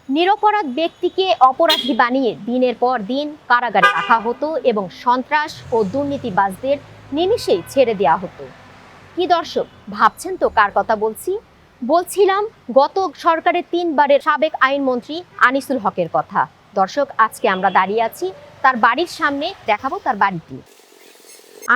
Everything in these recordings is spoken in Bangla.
নিরপরাধ ব্যক্তিকে অপরাধী বানিয়ে দিনের পর দিন কারাগারে রাখা হতো এবং সন্ত্রাস ও দুর্নীতিবাজদের নিমিষেই ছেড়ে দেওয়া হতো। কি দর্শক, ভাবছেন তো কার কথা বলছি? বলছিলাম গত সরকারের 3বারের সাবেক আইনমন্ত্রী আনিসুল হকের কথা। দর্শক, আজকে আমরা দাঁড়িয়ে আছি তার বাড়ির সামনে, দেখাবো তার বাড়িটি।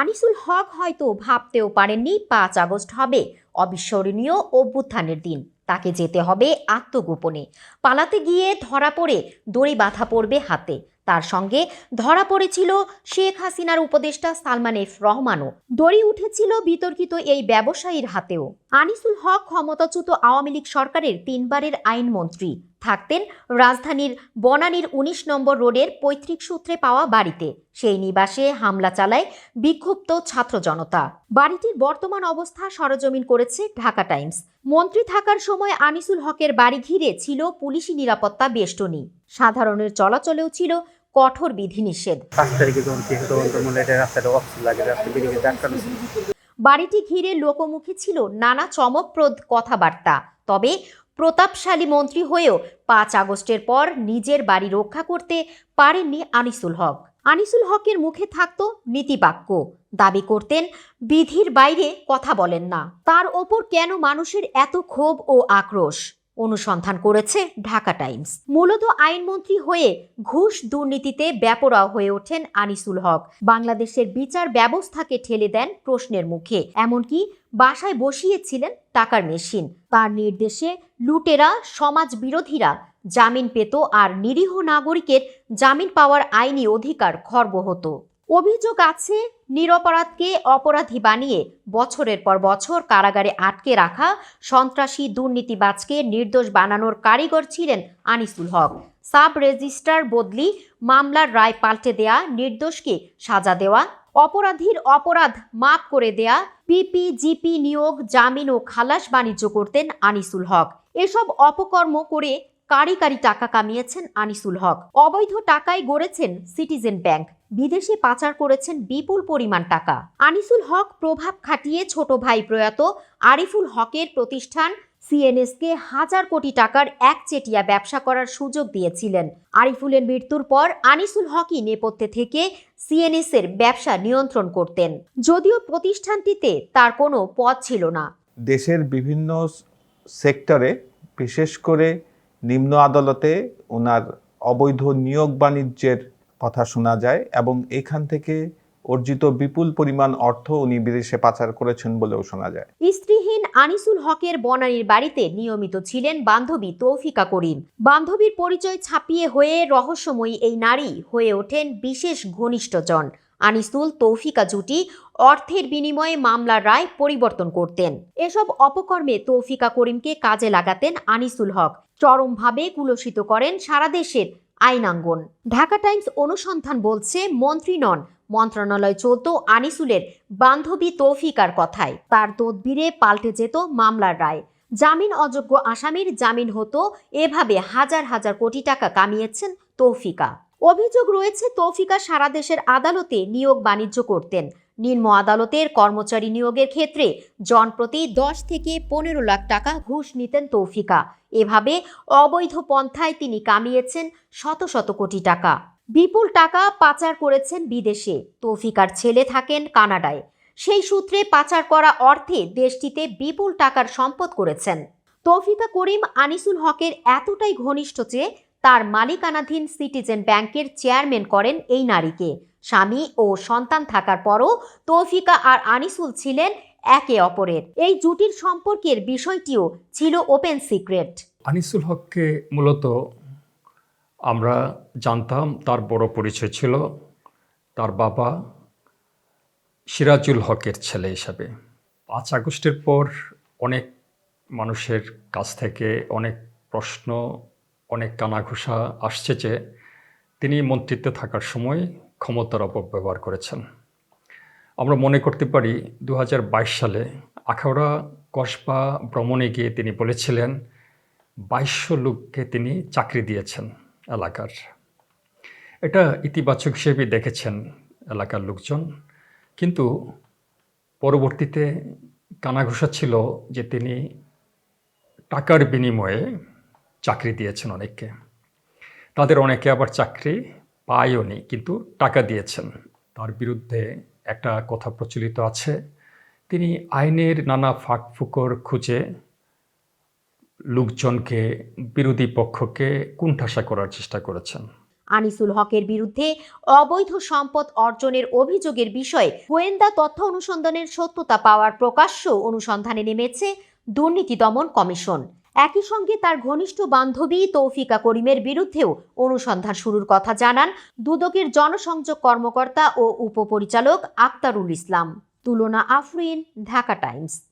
আনিসুল হক হয়তো ভাবতেও পারেননি 5 আগস্ট হবে অবিস্মরণীয় অভ্যুত্থানের দিন। তাকে যেতে হবে আত্মগোপনে। পালাতে গিয়ে ধরা পড়ে দড়ি বাঁধা পড়বে হাতে। তার সঙ্গে ধরা পড়েছিল শেখ হাসিনার উপদেষ্টা সালমান এফ রহমানও। দড়ি উঠেছিল বিতর্কিত এই ব্যবসায়ীর হাতেও। আনিসুল হক ক্ষমতাচ্যুত আওয়ামী লীগ সরকারের 3বারের আইনমন্ত্রী। থাকতেন রাজধানীর বনানীর 19 নম্বর রোডের পৈতৃক সূত্রে পাওয়া বাড়িতে। সেই নিবাসে হামলা চালায় বিক্ষুব্ধ ছাত্র জনতা। বাড়িটির বর্তমান অবস্থা সরেজমিন করেছে ঢাকা টাইমস। মন্ত্রী থাকার সময় আনিসুল হকের বাড়ি ঘিরে ছিল পুলিশি নিরাপত্তা বেষ্টনী। সাধারণের চলাচলেও ছিল কঠোর বিধিনিষেধ। বাড়িটি ঘিরে লোকমুখে ছিল নানা চমকপ্রদ কথাবার্তা। তবে প্রতাপশালী মন্ত্রী হয়েও 5 আগস্টের পর নিজের বাড়ি রক্ষা করতে পারেননি আনিসুল হক। আনিসুল হকের মুখে থাকতো নীতিবাক্য। দাবি করতেন বিধির বাইরে কথা বলেন না। তার ওপর কেন মানুষের এত ক্ষোভ ও আক্রোশ? অনুসন্ধান করেছে ঢাকা টাইমস। মূলত আইনমন্ত্রী হয়ে ঘুষ দুর্নীতিতে বেপরোয়া হয়ে ওঠেন আনিসুল হক। বাংলাদেশের বিচার ব্যবস্থাকে ঠেলে দেন প্রশ্নের মুখে। এমনকি বাসায় বসিয়েছিলেন টাকার মেশিন। তার নির্দেশে লুটেরা, সমাজ বিরোধীরা জামিন পেত আর নিরীহ নাগরিকের জামিন পাওয়ার আইনি অধিকার খর্ব হতো। অভিযোগ আছে নিরপরাধকে অপরাধী বানিয়ে বছরের পর বছর কারাগারে আটকে রাখা সন্ত্রাসী দুর্নীতিবাজকে নির্দোষ বানানোর কারিগর ছিলেন আনিসুল হক। সাব রেজিস্ট্রার বদলি, মামলার রায় পাল্টে দেয়া, নির্দোষকে সাজা দেওয়া, অপরাধীর অপরাধ মাফ করে দেয়া, পিপিজিপি নিয়োগ, জামিন ও খালাস বাণিজ্য করতেন আনিসুল হক। এসব অপকর্ম করে কারি কারি টাকা কামিয়েছেন আনিসুল হক। অবৈধ টাকায় গড়েছেন সিটিজেন ব্যাংক। বিদেশে পাচার করেছেন বিপুল পরিমাণ টাকা। আনিসুল হক প্রভাব খাটিয়ে ছোট ভাই প্রয়াত আরিফুল হকের প্রতিষ্ঠান সিএনএসকে হাজার কোটি টাকার একচেটিয়া ব্যবসা করার সুযোগ দিয়েছিলেন। আরিফুলের মৃত্যুর পর আনিসুল হকই নেপথ্যে থেকে সিএনএস এর ব্যবসা নিয়ন্ত্রণ করতেন, যদিও প্রতিষ্ঠানটিতে তার কোনো পদ ছিল না। দেশের বিভিন্ন সেক্টরে, বিশেষ করে নিম্ন আদালতে ওনার অবৈধ নিয়োগ বাণিজ্যের কথা শোনা যায় এবং এখান থেকে অর্জিত বিপুল পরিমাণ অর্থ উনি বিদেশে পাচার করেছেন বলেও শোনা যায়। স্ত্রীহীন আনিসুল হকের বনানীর বাড়িতে নিয়মিত ছিলেন বান্ধবী তৌফিকা করিম। বান্ধবীর পরিচয় ছাপিয়ে হয়ে রহস্যময়ী এই নারী হয়ে ওঠেন বিশেষ ঘনিষ্ঠজন। আনিসুল তৌফিকা জুটি অর্থের বিনিময়ে মামলার রায় পরিবর্তন করতেন। এসব অপকর্মে তৌফিকা করিমকে কাজে লাগাতেন আনিসুল হক। চরমভাবে কুলসিত করেন সারা দেশের আইনাঙ্গন। ঢাকা টাইমস অনুসন্ধান বলছে, মন্ত্রী নন, মন্ত্রণালয় চলত আনিসুলের বান্ধবী তৌফিকার কথায়। তার তদবিরে পাল্টে যেত মামলার রায়। জামিন অযোগ্য আসামির জামিন হতো। এভাবে হাজার হাজার কোটি টাকা কামিয়েছেন তৌফিকা। অভিযোগ রয়েছে তৌফিকা সারা দেশের আদালতে নিয়োগ বাণিজ্য করতেন। নিম্ন আদালতের কর্মচারী নিয়োগের ক্ষেত্রে জনপ্রতি 10 থেকে 15 লাখ টাকা ঘুষ নিতেন তৌফিকা। এভাবে অবৈধ পন্থায় তিনি কামিয়েছেন শত শত কোটি টাকা। বিপুল টাকা পাচার করেছেন বিদেশে। তৌফিকার ছেলে থাকেন কানাডায়। সেই সূত্রে পাচার করা অর্থে দেশটিতে বিপুল টাকার সম্পদ করেছেন। তৌফিকা করিম আনিসুল হকের এতটাই ঘনিষ্ঠ যে তার মালিকানাধীন সিটিজেন ব্যাংকের চেয়ারম্যান করেন এই নারীকে। স্বামী ও সন্তান থাকার পরও তৌফিকা আর আনিসুল ছিলেন একে অপরের। এই জুটির সম্পর্কের বিষয়টিও ছিল ওপেন সিক্রেট। আনিসুল হককে মূলত আমরা জানতাম, তার বড় পরিচয় ছিল তার বাবা সিরাজুল হকের ছেলে হিসাবে। 5 আগস্টের পর অনেক মানুষের কাছ থেকে অনেক প্রশ্ন, অনেক কানাঘুষা আসছে যে তিনি মন্ত্রিত্বে থাকার সময় ক্ষমতার অপব্যবহার করেছেন। আমরা মনে করতে পারি 2022 সালে আখাউড়া কসবা ভ্রমণে গিয়ে তিনি বলেছিলেন 2200 লোককে তিনি চাকরি দিয়েছেন এলাকার। এটা ইতিবাচক হিসেবে দেখেছেন এলাকার লোকজন, কিন্তু পরবর্তীতে কানাঘুষা ছিল যে তিনি টাকার বিনিময়ে চাকরি দিয়েছেন অনেককে। তাদের অনেকে আবার চাকরি পায়ওনি, কিন্তু টাকা দিয়েছেন। তার বিরুদ্ধে একটা কথা প্রচলিত আছে, তিনি আইনের নানা ফাঁকফোকর খুঁজে লোকজনকে, বিরোধী পক্ষকে কুণ্ঠাসা করার চেষ্টা করেছেন। আনিসুল হকের বিরুদ্ধে অবৈধ সম্পদ অর্জনের অভিযোগের বিষয়ে গোয়েন্দা তথ্য অনুসন্ধানের সত্যতা পাওয়ার প্রকাশ্য অনুসন্ধানে নেমেছে দুর্নীতি দমন কমিশন। একই সঙ্গে তার ঘনিষ্ঠ বান্ধবী তৌফিকা করিমের বিরুদ্ধেও অনুসন্ধান শুরুর কথা জানান দুদকের জনসংযোগ কর্মকর্তা ও উপপরিচালক আক্তারুল ইসলাম। তুলনা আফরিন, ঢাকা টাইমস।